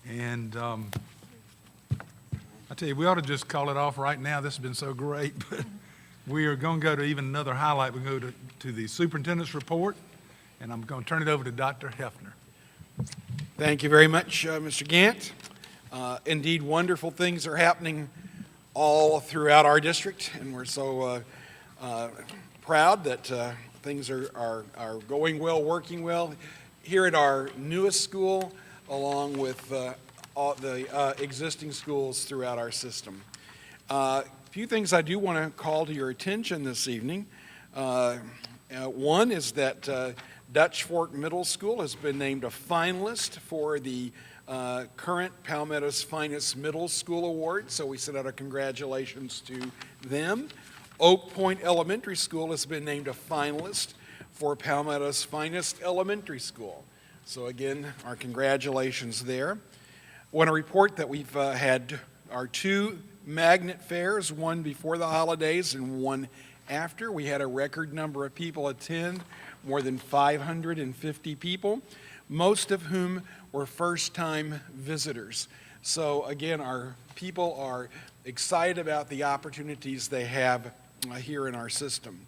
And I tell you, we ought to just call it off right now. This has been so great. But we are going to go to even another highlight. We go to the superintendent's report, and I'm going to turn it over to Dr. Hefner. Thank you very much, Mr. Gant. Indeed, wonderful things are happening all throughout our district, and we're so proud that things are going well, working well here at our newest school, along with all the existing schools throughout our system. A few things I do want to call to your attention this evening. One is that Dutch Fork Middle School has been named a finalist for the current Palmetto's Finest Middle School Award, so we send out our congratulations to them. Oak Point Elementary School has been named a finalist for Palmetto's Finest Elementary School. So again, our congratulations there. I want to report that we've had our two magnet fairs, one before the holidays and one after. We had a record number of people attend, more than 550 people, most of whom were first-time visitors. So again, our people are excited about the opportunities they have here in our system.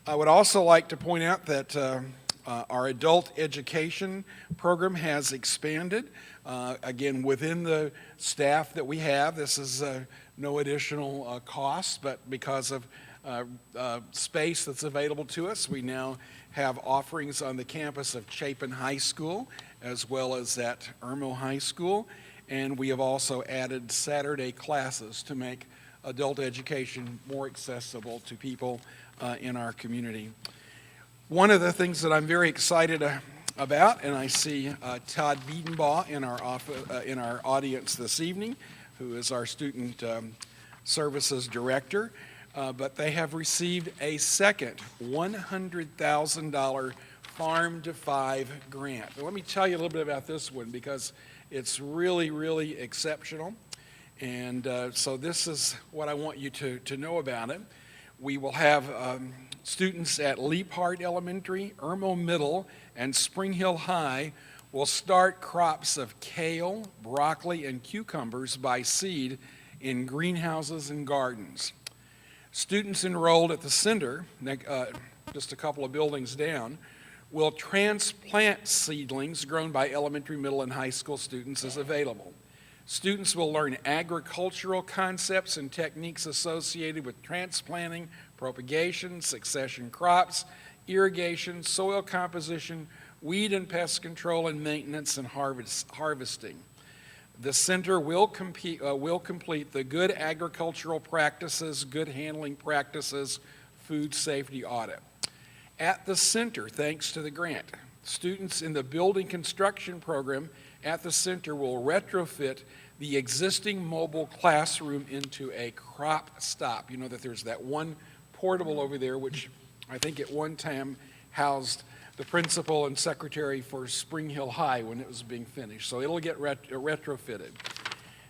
I would also like to point out that our adult education program has expanded. Again, within the staff that we have, this is no additional cost, but because of space that's available to us, we now have offerings on the campus of Chapin High School as well as at Irmo High School, and we have also added Saturday classes to make adult education more accessible to people in our community. One of the things that I'm very excited about, and I see Todd Biedenbaugh in our audience this evening, who is our student services director, but they have received a second $100,000 Farm to Five grant. Now, let me tell you a little bit about this one because it's really, really exceptional. And so this is what I want you to know about it. We will have students at Leaphart Elementary, Irmo Middle, and Spring Hill High will start crops of kale, broccoli, and cucumbers by seed in greenhouses and gardens. Students enrolled at the center, just a couple of buildings down, will transplant seedlings grown by elementary, middle, and high school students as available. Students will learn agricultural concepts and techniques associated with transplanting, propagation, succession crops, irrigation, soil composition, weed and pest control, and maintenance and harvesting. The center will complete the good agricultural practices, good handling practices, food safety audit. At the center, thanks to the grant, students in the building construction program at the center will retrofit the existing mobile classroom into a crop stop. You know that there's that one portable over there, which I think at one time housed the principal and secretary for Spring Hill High when it was being finished. So it'll get retrofitted.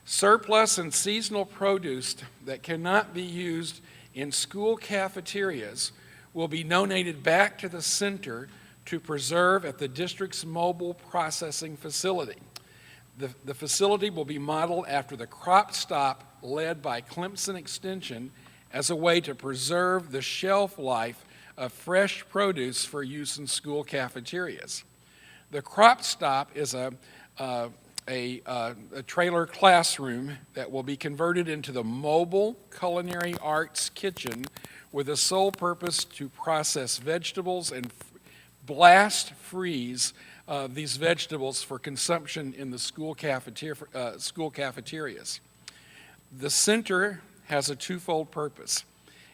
Surplus and seasonal produce that cannot be used in school cafeterias will be donated back to the center to preserve at the district's mobile processing facility. The facility will be modeled after the crop stop led by Clemson Extension as a way to preserve the shelf life of fresh produce for use in school cafeterias. The crop stop is a trailer classroom that will be converted into the mobile culinary arts kitchen with the sole purpose to process vegetables and blast freeze these vegetables for consumption in the school cafeterias. The center has a twofold purpose.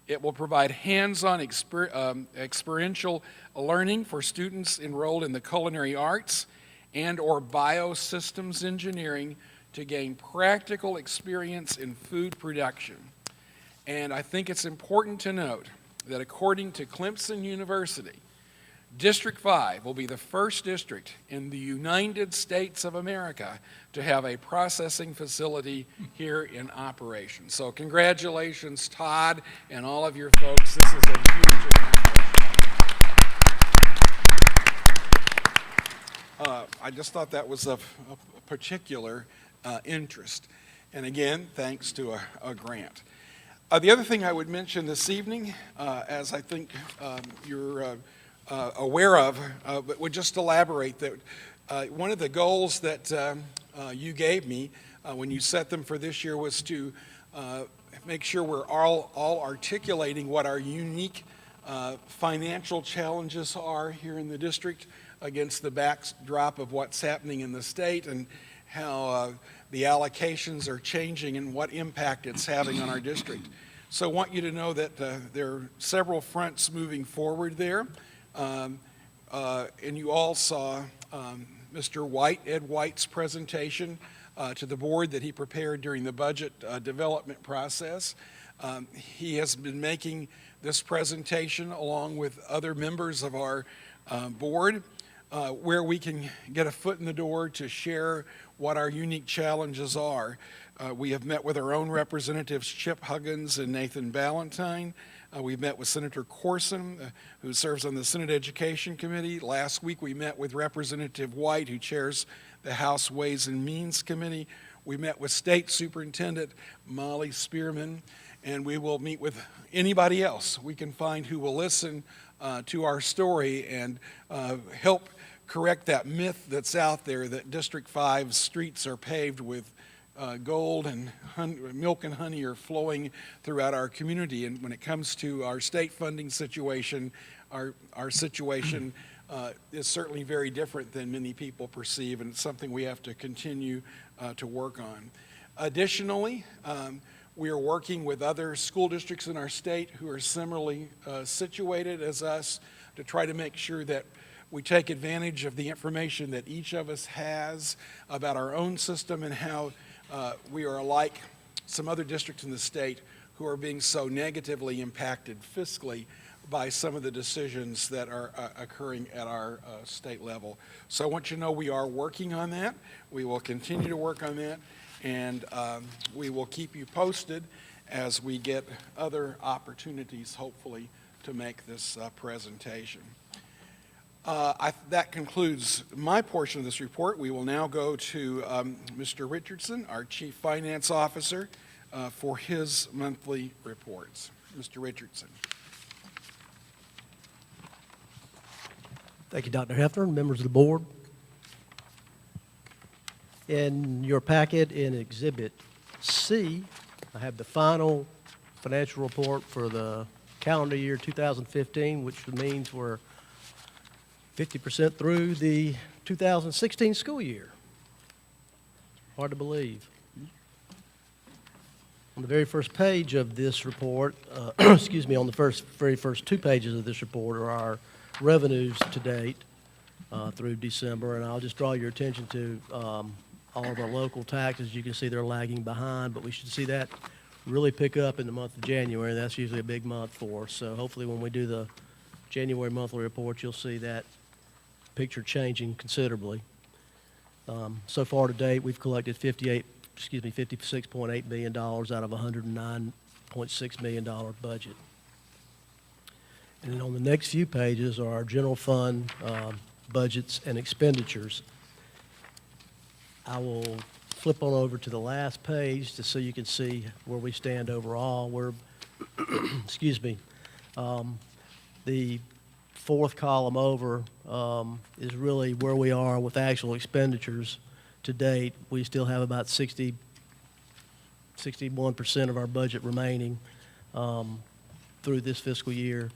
It will provide hands-on experiential learning for students enrolled in the culinary arts and or biosystems engineering to gain practical experience in food production. And I think it's important to note that according to Clemson University, District 5 will be the first district in the United States of America to have a processing facility here in operation. So congratulations, Todd, and all of your folks. This is a huge accomplishment. I just thought that was of particular interest. And again, thanks to a grant. The other thing I would mention this evening, as I think you're aware of, but would just elaborate that one of the goals that you gave me when you set them for this year was to make sure we're all articulating what our unique financial challenges are here in the district against the backdrop of what's happening in the state and how the allocations are changing and what impact it's having on our district. So I want you to know that there are several fronts moving forward there. And you all saw Mr. White, Ed White's presentation to the board that he prepared during the budget development process. He has been making this presentation along with other members of our board where we can get a foot in the door to share what our unique challenges are. We have met with our own representatives, Chip Huggins and Nathan Ballantyne. We've met with Senator Corson, who serves on the Senate Education Committee. Last week, we met with Representative White, who chairs the House Ways and Means Committee. We met with State Superintendent Molly Spearman, and we will meet with anybody else we can find who will listen to our story and help correct that myth that's out there that District 5 streets are paved with gold and milk and honey are flowing throughout our community. And when it comes to our state funding situation, our situation is certainly very different than many people perceive, and it's something we have to continue to work on. Additionally, we are working with other school districts in our state who are similarly situated as us to try to make sure that we take advantage of the information that each of us has about our own system and how we are like some other districts in the state who are being so negatively impacted fiscally by some of the decisions that are occurring at our state level. So I want you to know we are working on that. We will continue to work on that, and we will keep you posted as we get other opportunities, hopefully, to make this presentation. That concludes my portion of this report. We will now go to Mr. Richardson, our Chief Finance Officer, for his monthly reports. Mr. Richardson. Thank you, Dr. Hefner, and members of the board. In your packet in Exhibit C, I have the final financial report for the calendar year 2015, which means we're 50% through the 2016 school year. Hard to believe. On the very first page of this report, excuse me, on the very first 2 pages of this report are our revenues to date through December, and I'll just draw your attention to all of our local taxes. You can see they're lagging behind, but we should see that really pick up in the month of January. That's usually a big month for us, so hopefully when we do the January monthly report, you'll see that picture changing considerably. So far to date, we've collected $56.8 million out of a $109.6 million budget. And then on the next few pages are our general fund budgets and expenditures. I will flip on over to the last page just so you can see where we stand overall. We're, excuse me, the fourth column over is really where we are with actual expenditures to date. We still have about 61% of our budget remaining through this fiscal year.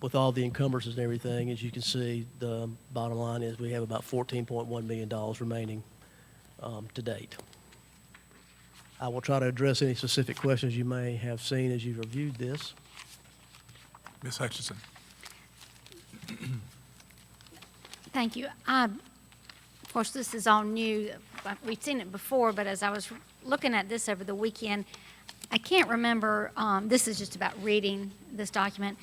With all the encumbrances and everything, as you can see, the bottom line is we have about $14.1 million remaining to date. I will try to address any specific questions you may have seen as you've reviewed this. Ms. Hutchinson. Thank you. Of course, this is all new. We've seen it before, but as I was looking at this over the weekend, I can't remember, this is just about reading this document,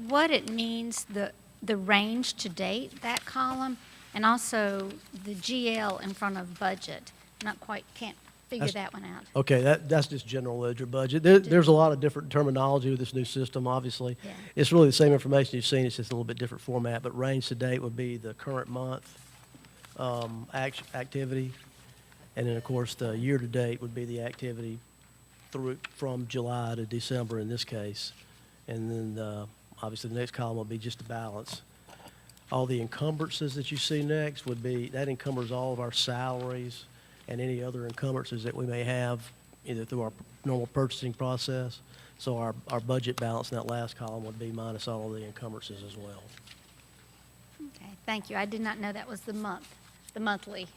what it means, the range to date, that column, and also the GL in front of budget. Not quite, can't figure that one out. Okay, that's just general ledger budget. There's a lot of different terminology with this new system, obviously. Yeah. It's really the same information you've seen, it's just a little bit different format, but range to date would be the current month activity. And then, of course, the year-to-date would be the activity from July to December in this case. And then, obviously, the next column will be just the balance. All the encumbrances that you see next that encumbers all of our salaries and any other encumbrances that we may have either through our normal purchasing process. So our budget balance in that last column would be minus all of the encumbrances as well. Okay, thank you. I did not know that was the monthly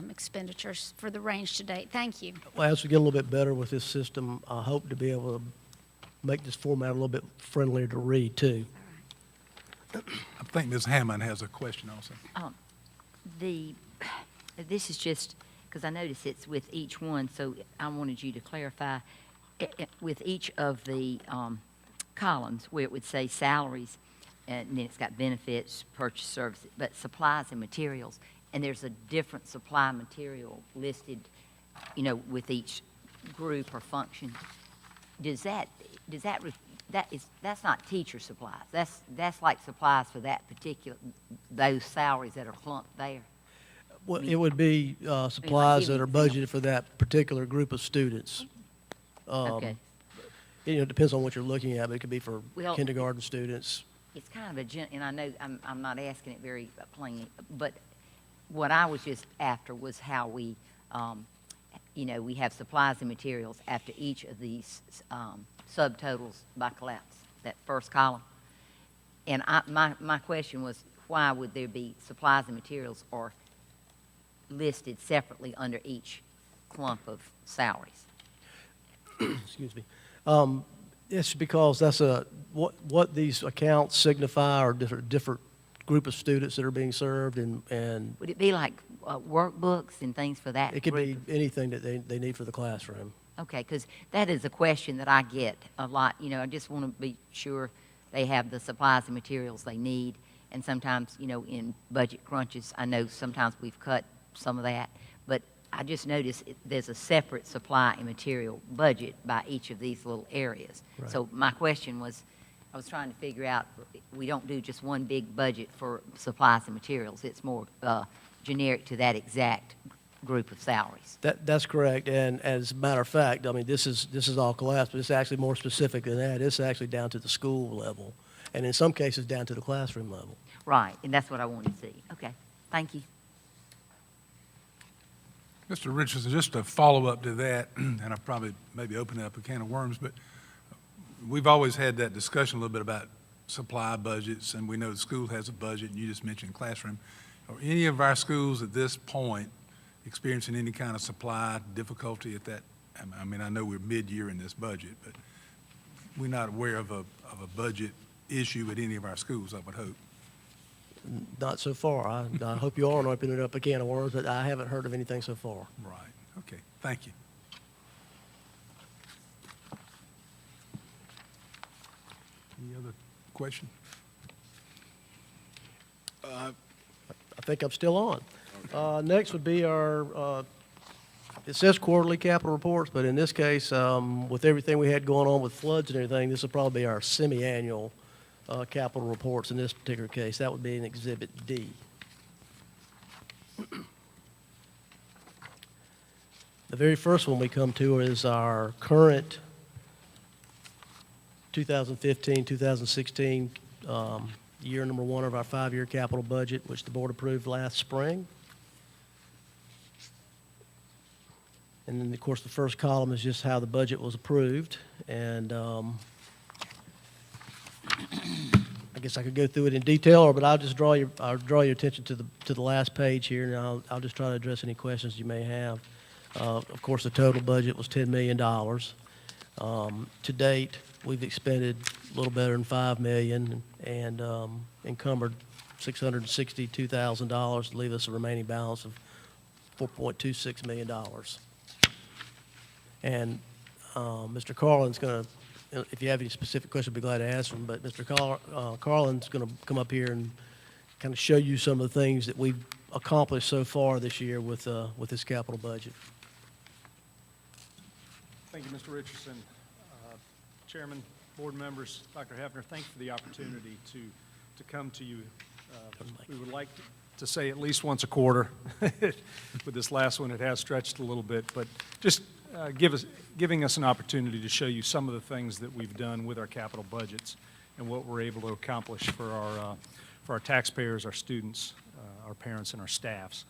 expenditures for the range to date. Thank you. Well, as we get a little bit better with this system, I hope to be able to make this format a little bit friendlier to read, too. I think Ms. Hammond has a question also. This is just, because I notice it's with each one, so I wanted you to clarify, with each of the columns where it would say salaries, and then it's got benefits, purchase services, but supplies and materials, and there's a different supply material listed, with each group or function. That's not teacher supplies. That's like supplies for that particular, those salaries that are clumped there. Well, it would be supplies give that are me an example. budgeted for that particular group of students. Okay. It depends on what you're looking at, but it could be for Well, kindergarten students. It's kind of and I know I'm not asking it very plainly, but what I was just after was how we, we have supplies and materials after each of these subtotals by collapse, that first column. And my question was, why would there be supplies and materials or listed separately under each clump of salaries? Excuse me. It's because that's what these accounts signify are different group of students that are being served, and Would it be like workbooks and things for that it could be group? anything that they need for the classroom. Okay, because that is a question that I get a lot. I just want to be sure they have the supplies and materials they need. And sometimes, in budget crunches, I know sometimes we've cut some of that. But I just noticed there's a separate supply and material budget by each of these little areas. Right. So my question was, I was trying to figure out, we don't do just one big budget for supplies and materials. It's more generic to that exact group of salaries. That's correct, and as a matter of fact, I mean, this is all collapsed, but it's actually more specific than that. It's actually down to the school level, and in some cases, down to the classroom level. Right, and that's what I wanted to see. Okay, thank you. Mr. Richardson, just to follow up to that, and I probably maybe opening up a can of worms, but we've always had that discussion a little bit about supply budgets, and we know the school has a budget, and you just mentioned classroom. Are any of our schools at this point experiencing any kind of supply difficulty at that? I mean, I know we're mid-year in this budget, but we're not aware of a budget issue at any of our schools, I would hope. Not so far. I hope you are opening up a can of worms, but I haven't heard of anything so far. Right, okay, thank you. Any other question? I think I'm still on. Next would be our, it says quarterly capital reports, but in this case, with everything we had going on with floods and everything, this will probably be our semi-annual capital reports in this particular case. That would be in Exhibit D. The very first one we come to is our current 2015, 2016 year number one of our five-year capital budget, which the board approved last spring. And then, of course, the first column is just how the budget was approved. And I guess I could go through it in detail, but I'll draw your attention to the last page here, and I'll just try to address any questions you may have. Of course, the total budget was $10 million. To date, we've expended a little better than $5 million and encumbered $662,000 to leave us a remaining balance of $4.26 million. And Mr. Carlin's going to, if you have any specific questions, I'd be glad to answer them, but Mr. Carlin's going to come up here and kind of show you some of the things that we've accomplished so far this year with this capital budget. Thank you, Mr. Richardson. Chairman, board members, Dr. Hefner, thank you for the opportunity to come to you. We would like to say at least once a quarter. With this last one, it has stretched a little bit, but just giving us an opportunity to show you some of the things that we've done with our capital budgets and what we're able to accomplish for our taxpayers, our students, our parents, and our staffs.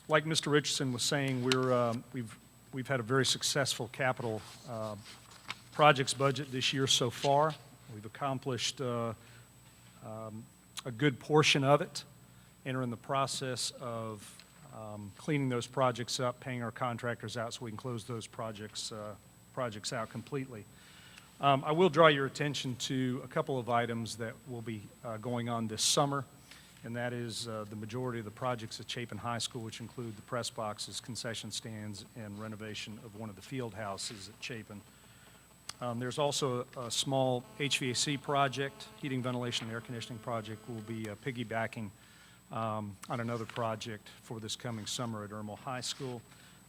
Like Mr. Richardson was saying, we've had a very successful capital projects budget this year so far. We've accomplished a good portion of it and are in the process of cleaning those projects up, paying our contractors out so we can close those projects out completely. I will draw your attention to a couple of items that will be going on this summer, and that is the majority of the projects at Chapin High School, which include the press boxes, concession stands, and renovation of one of the field houses at Chapin. There's also a small HVAC project, heating, ventilation, and air conditioning project. We'll be piggybacking on another project for this coming summer at Irmo High School.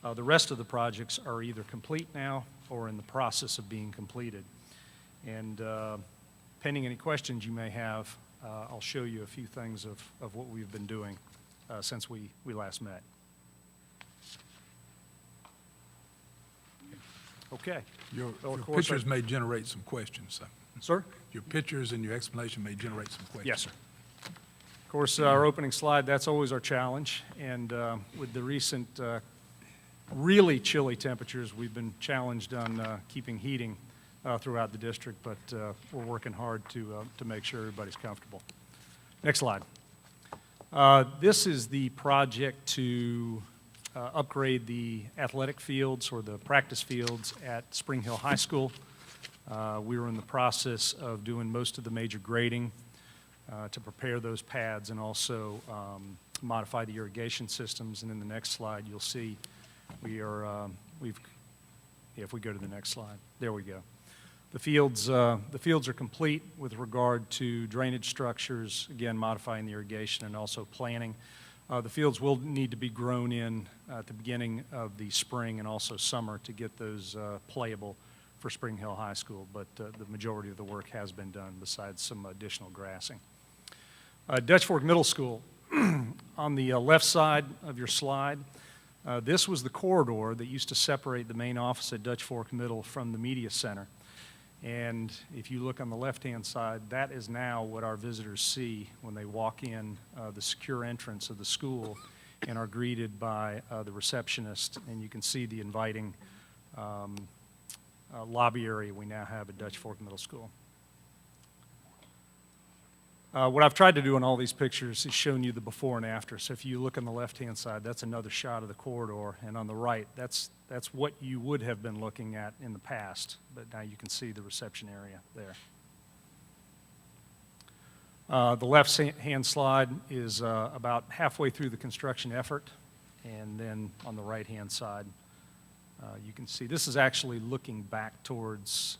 The rest of the projects are either complete now or in the process of being completed. And pending any questions you may have, I'll show you a few things of what we've been doing since we last met. Okay. Your Well, of course, pictures may generate some questions, so. Sir? Your pictures and your explanation may generate some questions. Yes, sir. Of course, our opening slide, that's always our challenge. And with the recent really chilly temperatures, we've been challenged on keeping heating throughout the district, but we're working hard to make sure everybody's comfortable. Next slide. This is the project to upgrade the athletic fields or the practice fields at Spring Hill High School. We were in the process of doing most of the major grading to prepare those pads and also modify the irrigation systems. And in the next slide, you'll see if we go to the next slide, there we go. The fields are complete with regard to drainage structures, again, modifying the irrigation and also planting. The fields will need to be grown in at the beginning of the spring and also summer to get those playable for Spring Hill High School, but the majority of the work has been done besides some additional grassing. Dutch Fork Middle School, on the left side of your slide, this was the corridor that used to separate the main office at Dutch Fork Middle from the media center. And if you look on the left-hand side, that is now what our visitors see when they walk in the secure entrance of the school and are greeted by the receptionist. And you can see the inviting lobby area we now have at Dutch Fork Middle School. What I've tried to do in all these pictures is shown you the before and after. So if you look on the left-hand side, that's another shot of the corridor. And on the right, that's what you would have been looking at in the past. But now you can see the reception area there. The left-hand slide is about halfway through the construction effort. And then on the right-hand side, you can see this is actually looking back towards,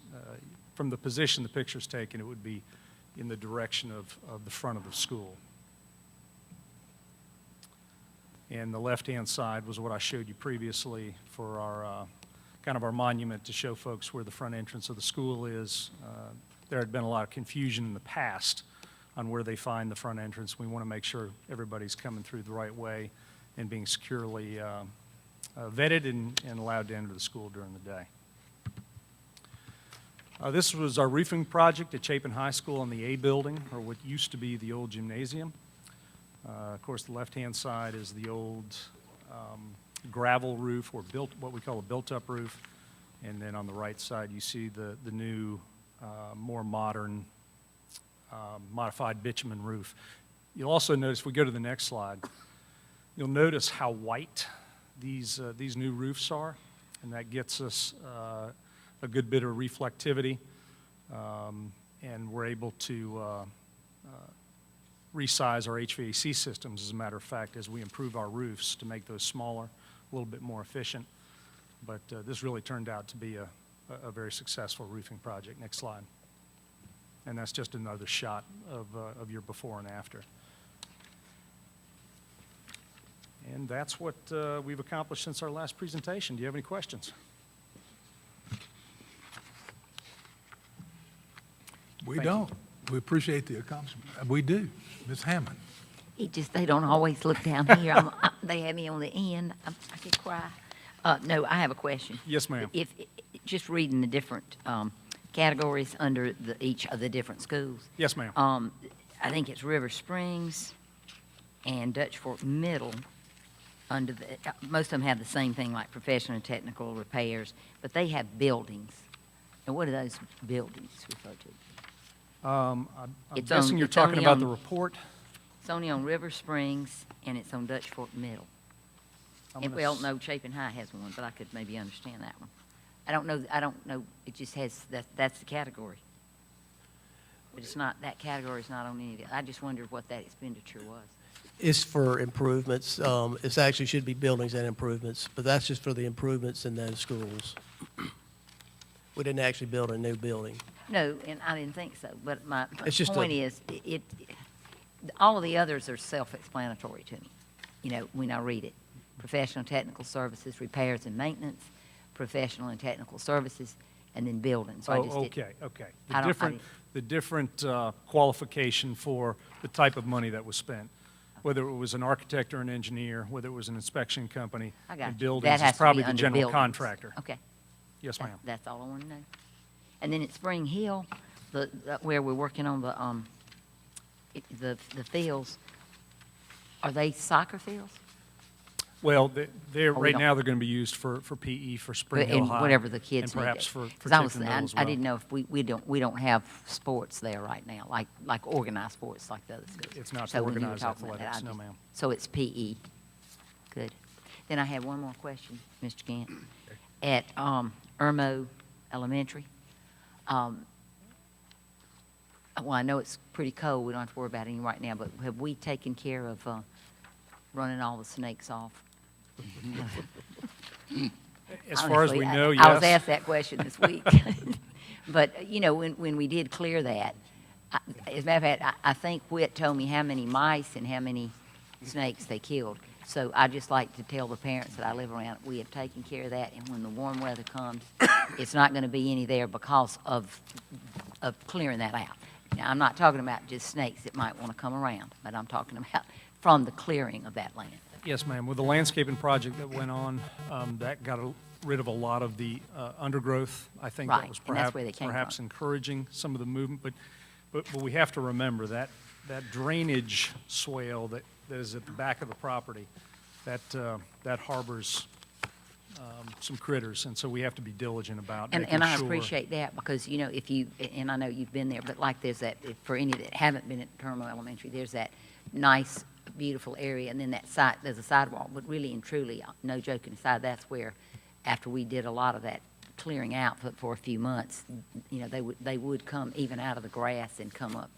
from the position the picture's taken, it would be in the direction of the front of the school. And the left-hand side was what I showed you previously for our kind of our monument to show folks where the front entrance of the school is. There had been a lot of confusion in the past on where they find the front entrance. We want to make sure everybody's coming through the right way and being securely vetted and allowed to enter the school during the day. This was our roofing project at Chapin High School on the A building, or what used to be the old gymnasium. Of course, the left-hand side is the old gravel roof, or what we call a built-up roof. And then on the right side, you see the new, more modern, modified bitumen roof. You'll also notice, if we go to the next slide, you'll notice how white these new roofs are, and that gets us a good bit of reflectivity, and we're able to resize our HVAC systems, as a matter of fact, as we improve our roofs to make those smaller, a little bit more efficient. But this really turned out to be a very successful roofing project. Next slide. And that's just another shot of your before and after. And that's what we've accomplished since our last presentation. Do you have any questions? We Thank don't. We appreciate the accomplishment. We do. Ms. Hammond. It just, they don't always look down here. They have me on the end. I could cry. No, I have a question. Yes, ma'am. If, just reading the different categories under each of the different schools. Yes, ma'am. I think it's River Springs and Dutch Fork Middle under the, most of them have the same thing like professional and technical repairs, but they have buildings. And what are those buildings referred to? I'm It's guessing on- you're it's talking only about on- the report. It's only on River Springs and it's on Dutch Fork Middle. I'm And, gonna well, s- no, Chapin High has one, but I could maybe understand that one. I don't know, it just has, that's the category. But it's not, that category is not on any of it. I just wondered what that expenditure was. It's for improvements. It's actually should be buildings and improvements, but that's just for the improvements in those schools. We didn't actually build a new building. No, and I didn't think so, but my It's just a- point is, all of the others are self-explanatory to me. You know, when I read it. Professional technical services, repairs and maintenance, professional and technical services, and then buildings. So I just Oh, didn't- okay. I don't- The different qualification for the type of money that was spent, whether it was an architect or an engineer, whether it was an inspection company, I got and you. buildings That is has to be probably the under general buildings. contractor. Okay. Yes, ma'am. That's all I want to know. And then at Spring Hill, where we're working on the fields, are they soccer fields? Well, they're, Oh, we right don't- now, they're going to be used for PE, for Spring Hill And High. whatever the kids And need. perhaps for 'Cause I was- Chapin Middle as I well. didn't know if we don't have sports there right now, like organized sports like the other schools. It's not So when you were organized talking about that, athletics, I no, just- ma'am. So it's PE. Good. Then I have one more question, Mr. Gant. At Irmo Elementary, well, I know it's pretty cold, we don't have to worry about any right now, but have we taken care of running all the snakes off? As far as Honestly, we know, I was yes. asked that question this week. But, you know, when we did clear that, as a matter of fact, I think Whit told me how many mice and how many snakes they killed. So I just like to tell the parents that I live around, we have taken care of that, and when the warm weather comes, it's not going to be any there because of clearing that out. Now, I'm not talking about just snakes that might want to come around, but I'm talking about from the clearing of that land. Yes, ma'am. With the landscaping project that went on, that got rid of a lot of the undergrowth. I think that Right, was and that's where they came perhaps from. encouraging some of the movement. But we have to remember that drainage swale that is at the back of the property, that harbors some critters, and so we have to be diligent about making And I sure. appreciate that, because, you know, if you, and I know you've been there, but like there's that, for any that haven't been at Terminal Elementary, there's that nice, beautiful area, and then that side, there's a sidewalk, but really and truly, no joking aside, that's where, after we did a lot of that clearing out for a few months, you know, they would come even out of the grass and come up.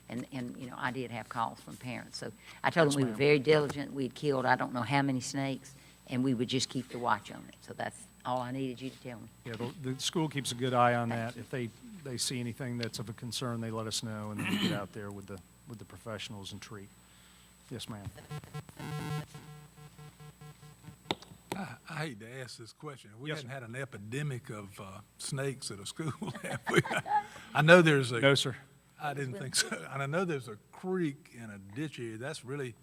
And, you know, I did have calls from parents, so I told Yes, them we were ma'am. very diligent, we'd killed I don't know how many snakes, and we would just keep the watch on it, so that's all I needed you to tell me. Yeah, the school keeps a good eye on that. If they see anything that's of a concern, they let us know, and then we get out there with the professionals and treat. Yes, ma'am. I hate to ask this question. We Yes, hadn't sir. had an epidemic of snakes at a school, have we? I know there's a. No, sir. I didn't think so. And I know there's a creek and a ditch area. That's really,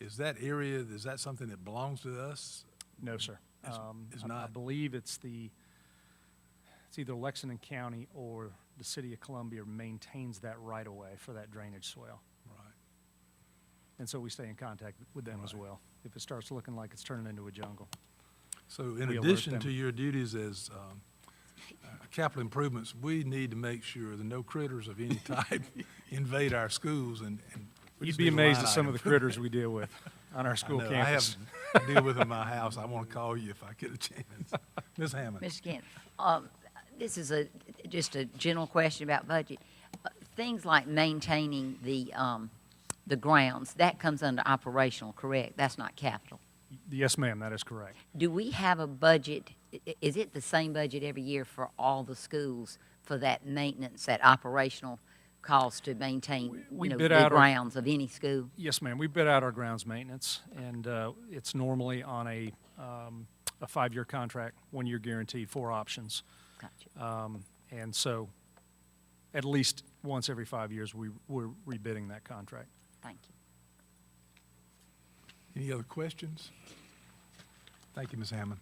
is that area, is that something that belongs to us? No, sir. It's I not. believe it's either Lexington County or the city of Columbia maintains that right-of-way for that drainage swale. Right. And so we stay in contact with them as well, if it starts looking like it's turning into a jungle. So in We alert addition them. to your duties as capital improvements, we need to make sure that no critters of any type invade our schools and. we You'd just be need a amazed line at some of item. the critters we deal with on our school I know. campus. I have to deal with them in my house. I want to call you if I get a chance. Ms. Hammond. Mr. Kent, this is just a general question about budget. Things like maintaining the grounds, that comes under operational, correct? That's not capital. Yes, ma'am, that is correct. Do we have a budget, is it the same budget every year for all the schools for that maintenance, that operational cost to maintain, We you know, bid the out our- grounds of any school? Yes, ma'am. We bid out our grounds maintenance, and it's normally on a 5-year contract, 1-year guaranteed, 4 options. Gotcha. And so at least once every 5 years, we're rebidding that contract. Thank you. Any other questions? Thank you, Ms. Hammond.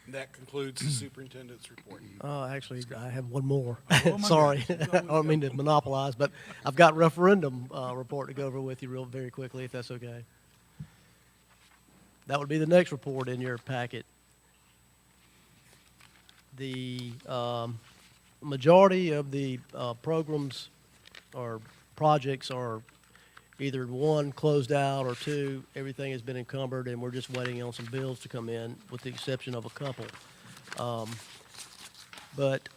That concludes the superintendent's report. Actually, I have one more. Oh, my Sorry, goodness. I don't mean to monopolize, but I've got referendum report to go over with you very quickly, if that's okay. That would be the next report in your packet. The majority of the programs or projects are either one, closed out, or two, everything has been encumbered, and we're just waiting on some bills to come in, with the exception of a couple. But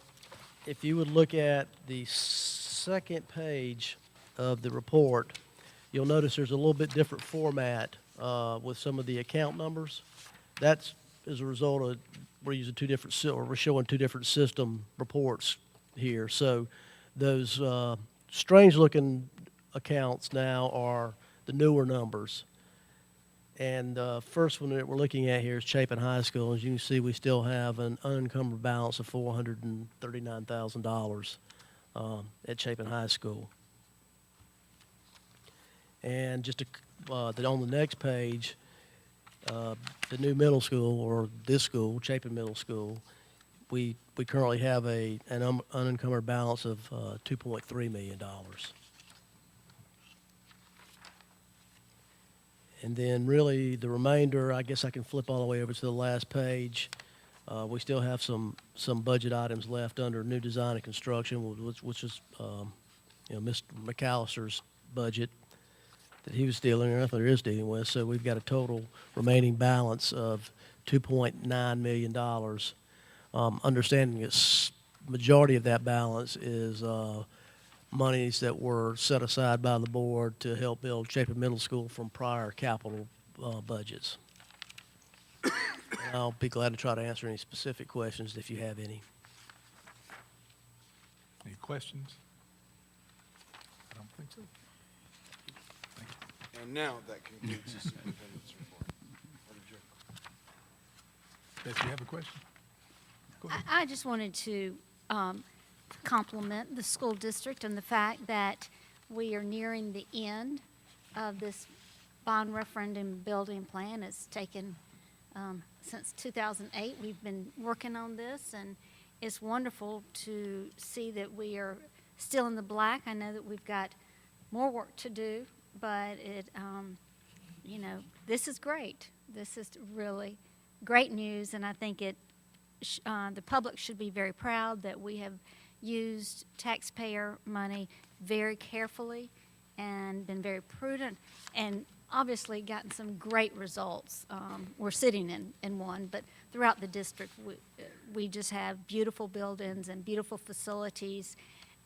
if you would look at the second page of the report, you'll notice there's a little bit different format with some of the account numbers. That's as a result of, we're using we're showing two different system reports here. So those strange-looking accounts now are the newer numbers. And the first one that we're looking at here is Chapin High School. As you can see, we still have an unencumbered balance of $439,000 at Chapin High School. And just on the next page, the new middle school, or this school, Chapin Middle School, we currently have an unencumbered balance of $2.3 million. And then really the remainder, I guess I can flip all the way over to the last page. We still have some budget items left under new design and construction, which is Mr. McAllister's budget that he was dealing with. So we've got a total remaining balance of $2.9 million. Understanding that majority of that balance is monies that were set aside by the board to help build Chapin Middle School from prior capital budgets. And I'll be glad to try to answer any specific questions if you have any. Any questions? I don't think so. And now that concludes the superintendent's report. Or did you- Beth, you have a question? Go ahead. I just wanted to compliment the school district on the fact that we are nearing the end of this bond referendum building plan. It's taken since 2008. We've been working on this, and it's wonderful to see that we are still in the black. I know that we've got more work to do, but this is great. This is really great news, and I think the public should be very proud that we have used taxpayer money very carefully and been very prudent, and obviously gotten some great results. We're sitting in one, but throughout the district, we just have beautiful buildings and beautiful facilities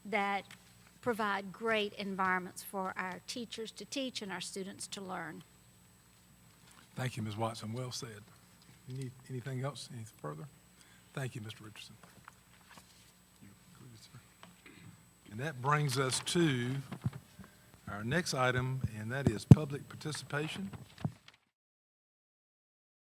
that provide great environments for our teachers to teach and our students to learn. Thank you, Ms. Watson. Well said. You need anything else? Any further? Thank you, Mr. Richardson. And that brings us to our next item, and that is public participation.